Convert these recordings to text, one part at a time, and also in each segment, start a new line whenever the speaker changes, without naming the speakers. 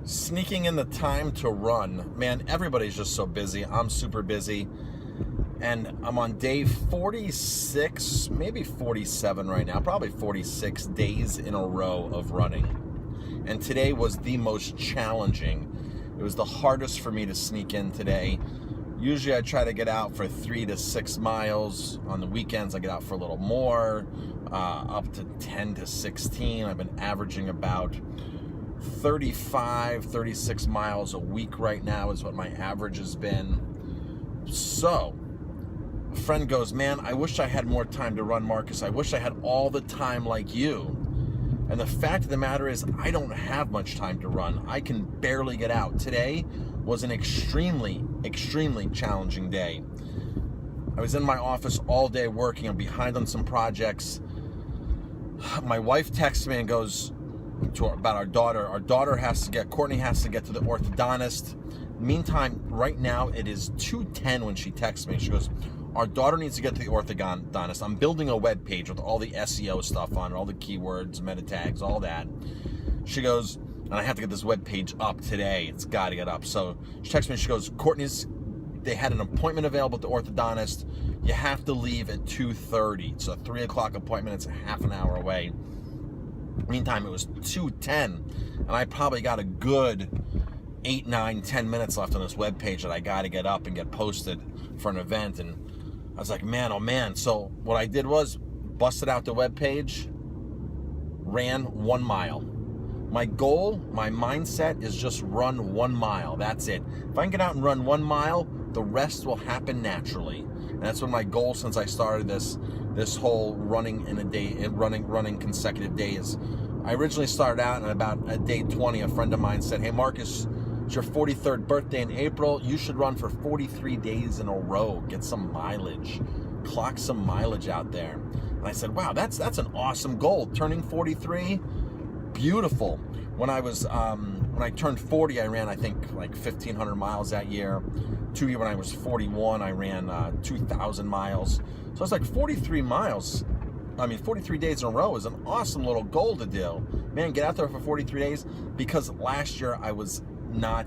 Sneaking in the time to run. Man, everybody's just so busy. I'm super busy. And I'm on day 46, maybe 47 right now, probably 46 days in a row of running. And today was the most challenging. It was the hardest for me to sneak in today. Usually I try to get out for 3 to 6 miles. On the weekends I get out for a little more, up to 10 to 16. I've been averaging about 35, 36 miles a week right now is what my average has been. So, a friend goes, man, I wish I had more time to run, Marcus. I wish I had all the time like you. And the fact of the matter is, I don't have much time to run. I can barely get out. Today was an extremely, extremely challenging day. I was in my office all day working. I'm behind on some projects. My wife texts me and goes about our daughter. Courtney has to get to the orthodontist. Meantime, right now it is 2:10 when she texts me. She goes, our daughter needs to get to the orthodontist. I'm building a web page with all the SEO stuff on it, all the keywords, meta tags, all that. She goes, and I have to get this web page up today. It's got to get up. So she texts me. She goes, they had an appointment available at the orthodontist. You have to leave at 2:30. It's a 3 o'clock appointment. It's a half an hour away. Meantime, it was 2:10, and I probably got a good 8, 9, 10 minutes left on this web page that I got to get up and get posted for an event. And I was like, man, oh man. So what I did was busted out the web page, ran 1 mile. My goal, my mindset is just run 1 mile. That's it. If I can get out and run 1 mile, the rest will happen naturally. And that's been my goal since I started this whole running in a day, running consecutive days. I originally started out, and about at day 20, a friend of mine said, hey Marcus, it's your 43rd birthday in April. You should run for 43 days in a row. Get some mileage. Clock some mileage out there. And I said, wow, that's an awesome goal. Turning 43, beautiful. When I turned 40, I ran, I think, like 1,500 miles that year. 2 years when I was 41, I ran 2,000 miles. So it's like 43 days in a row is an awesome little goal to do. Man, get out there for 43 days. Because last year I was not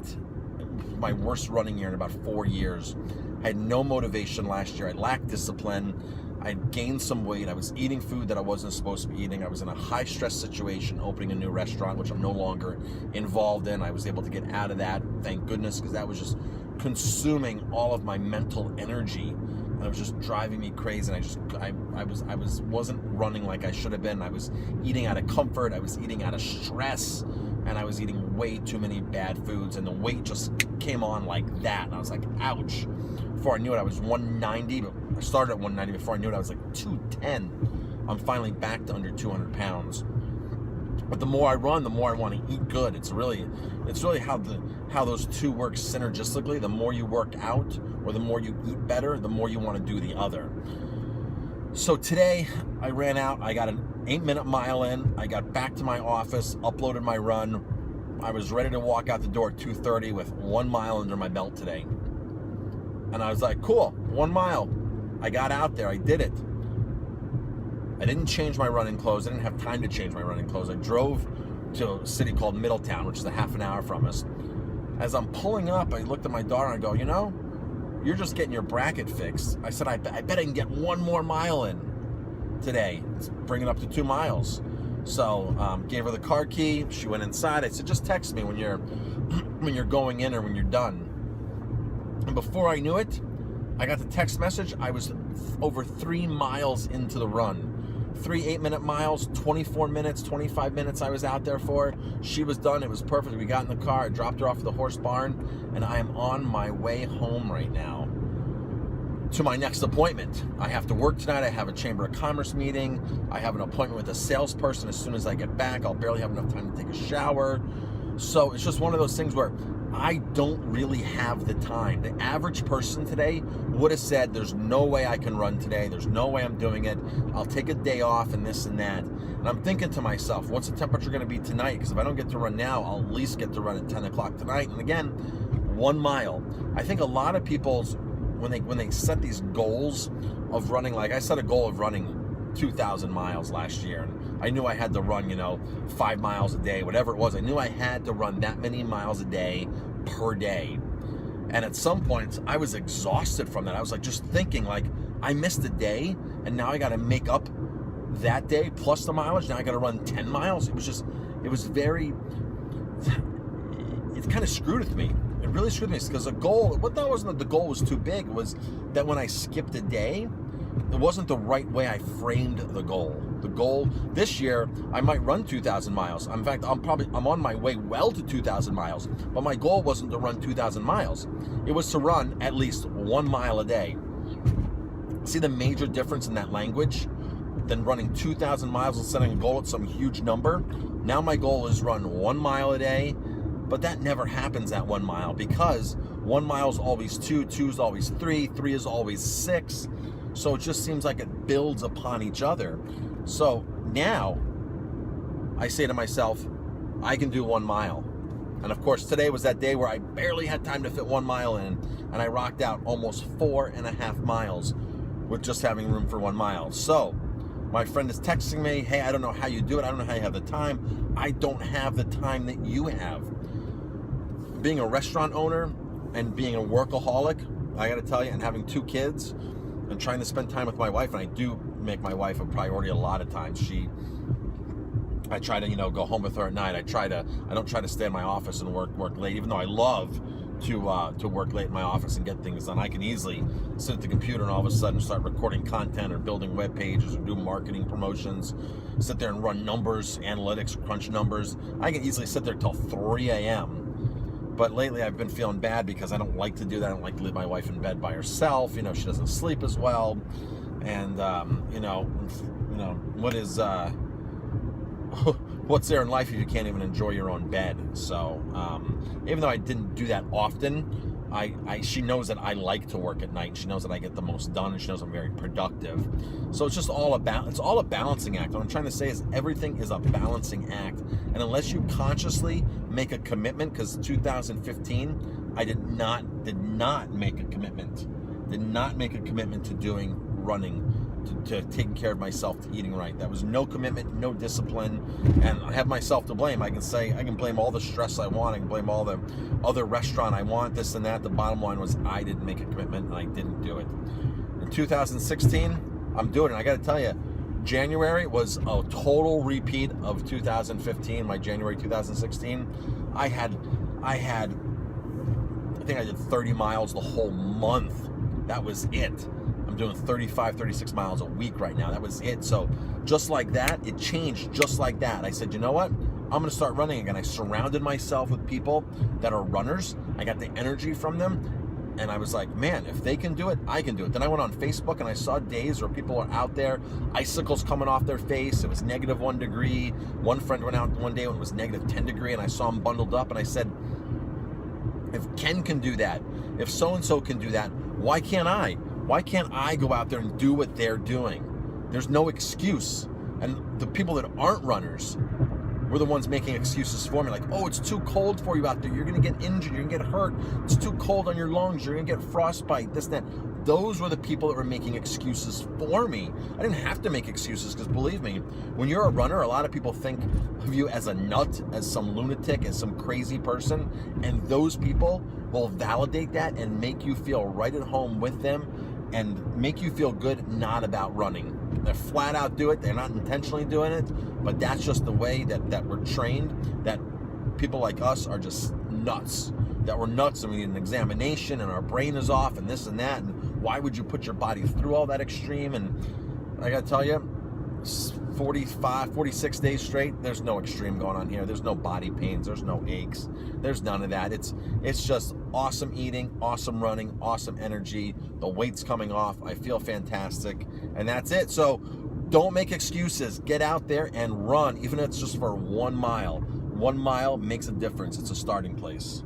my worst running year in about 4 years. I had no motivation last year. I lacked discipline. I gained some weight. I was eating food that I wasn't supposed to be eating. I was in a high stress situation, opening a new restaurant, which I'm no longer involved in. I was able to get out of that, thank goodness, because that was just consuming all of my mental energy. And it was just driving me crazy. And I wasn't running like I should have been. I was eating out of comfort. I was eating out of stress. And I was eating way too many bad foods, and the weight just came on like that. And I was like, ouch. Before I knew it, I was 190, but I started at 190. Before I knew it, I was like 210. I'm finally back to under 200 pounds. But the more I run, the more I want to eat good. It's really how those two work synergistically. The more you work out, or the more you eat better, the more you want to do the other. So today I ran out. I got an 8-minute mile in. I got back to my office, uploaded my run. I was ready to walk out the door at 2:30 with 1 mile under my belt today. And I was like, cool, 1 mile. I got out there. I did it. I didn't change my running clothes. I didn't have time to change my running clothes. I drove to a city called Middletown, which is a half an hour from us. As I'm pulling up, I looked at my daughter and I go, you know, you're just getting your bracket fixed. I said, I bet I can get 1 more mile in today. Let's bring it up to 2 miles. So gave her the car key. She went inside. I said, just text me when you're going in or when you're done. And before I knew it, I got the text message. I was over 3 miles into the run. 3 8-minute miles, 24 minutes, 25 minutes I was out there for. She was done. It was perfect. We got in the car. I dropped her off at the horse barn, and I am on my way home right now to my next appointment. I have to work tonight. I have a Chamber of Commerce meeting. I have an appointment with a salesperson as soon as I get back. I'll barely have enough time to take a shower. So it's just one of those things where I don't really have the time. The average person today would have said, there's no way I can run today. There's no way I'm doing it. I'll take a day off and this and that. And I'm thinking to myself, what's the temperature going to be tonight? Because if I don't get to run now, I'll at least get to run at 10 o'clock tonight. And again, 1 mile. I think a lot of people's, when they set these goals of running, like I set a goal of running 2,000 miles last year, and I knew I had to run, 5 miles a day, whatever it was. I knew I had to run that many miles a day per day. And at some points, I was exhausted from that. I was like, just thinking, like, I missed a day, and now I got to make up that day plus the mileage. Now I got to run 10 miles. It was kind of screwed with me. It really screwed me because the goal wasn't that the goal was too big. It was that when I skipped a day, it wasn't the right way I framed the goal. The goal this year, I might run 2,000 miles. In fact, I'm on my way well to 2,000 miles. But my goal wasn't to run 2,000 miles. It was to run at least 1 mile a day. See the major difference in that language than running 2,000 miles and setting a goal at some huge number? Now my goal is run 1 mile a day, but that never happens at 1 mile because 1 mile is always 2, 2 is always 3, 3 is always 6. So it just seems like it builds upon each other. So now I say to myself, I can do 1 mile. And of course, today was that day where I barely had time to fit 1 mile in, and I rocked out almost 4.5 miles with just having room for 1 mile. So my friend is texting me, hey, I don't know how you do it. I don't know how you have the time. I don't have the time that you have. Being a restaurant owner and being a workaholic, I got to tell you, and having 2 kids and trying to spend time with my wife, and I do make my wife a priority a lot of times. I try to, go home with her at night. I don't try to stay in my office and work late, even though I love to work late in my office and get things done. I can easily sit at the computer and all of a sudden start recording content or building web pages or do marketing promotions, sit there and run numbers, analytics, crunch numbers. I can easily sit there till 3 a.m. But lately I've been feeling bad because I don't like to do that. I don't like to leave my wife in bed by herself. She doesn't sleep as well. And, what's there in life if you can't even enjoy your own bed? So even though I didn't do that often, she knows that I like to work at night. She knows that I get the most done, and she knows I'm very productive. So it's all a balancing act. What I'm trying to say is everything is a balancing act. And unless you consciously make a commitment, because 2015, I did not make a commitment. Did not make a commitment to doing running, to taking care of myself, to eating right. That was no commitment, no discipline, and I have myself to blame. I can blame all the stress I want. I can blame all the other restaurant I want, this and that. The bottom line was I didn't make a commitment, and I didn't do it. In 2016, I'm doing it. I got to tell you, January was a total repeat of 2015. My January 2016, I think I did 30 miles the whole month. That was it. I'm doing 35, 36 miles a week right now. That was it. So just like that, it changed just like that. I said, you know what? I'm going to start running again. I surrounded myself with people that are runners. I got the energy from them. And I was like, man, if they can do it, I can do it. Then I went on Facebook and I saw days where people are out there, icicles coming off their face. It was -1 degree. One friend went out one day when it was -10 degree, and I saw him bundled up. And I said, if Ken can do that, if so-and-so can do that, why can't I? Why can't I go out there and do what they're doing? There's no excuse. And the people that aren't runners were the ones making excuses for me. Like, oh, it's too cold for you out there. You're going to get injured. You're going to get hurt. It's too cold on your lungs. You're going to get frostbite, this, that. Those were the people that were making excuses for me. I didn't have to make excuses because, believe me, when you're a runner, a lot of people think of you as a nut, as some lunatic, as some crazy person. And those people will validate that and make you feel right at home with them and make you feel good, not about running. They flat out do it. They're not intentionally doing it, but that's just the way that we're trained, that people like us are just nuts, that we're nuts and we need an examination and our brain is off and this and that. And why would you put your body through all that extreme? And I got to tell you, 46 days straight, there's no extreme going on here. There's no body pains. There's no aches. There's none of that. It's just awesome eating, awesome running, awesome energy. The weight's coming off. I feel fantastic. And that's it. So don't make excuses. Get out there and run, even if it's just for 1 mile. 1 mile makes a difference. It's a starting place.